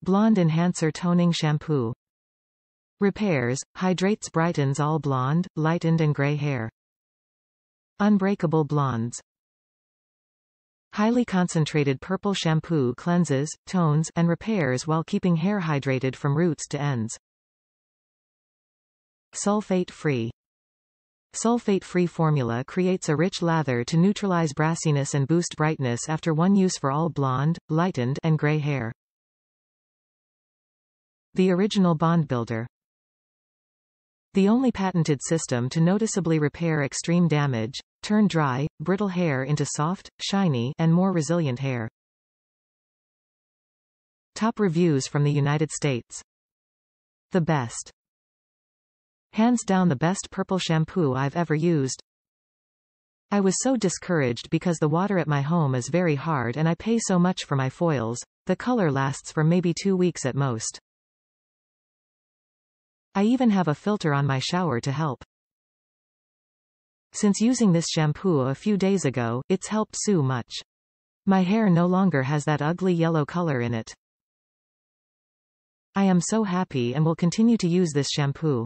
Blonde Enhancer Toning Shampoo. Repairs, hydrates, brightens all blonde, lightened and gray hair. Unbreakable Blondes. Highly concentrated purple shampoo cleanses, tones, and repairs while keeping hair hydrated from roots to ends. Sulfate-free. Sulfate-free formula creates a rich lather to neutralize brassiness and boost brightness after one use for all blonde, lightened, and gray hair. The original bond builder. The only patented system to noticeably repair extreme damage, turn dry, brittle hair into soft, shiny, and more resilient hair. Top reviews from the United States. The best. Hands down the best purple shampoo I've ever used. I was so discouraged because the water at my home is very hard and I pay so much for my foils. The color lasts for maybe 2 weeks at most. I even have a filter on my shower to help. Since using this shampoo a few days ago, it's helped so much. My hair no longer has that ugly yellow color in it. I am so happy and will continue to use this shampoo.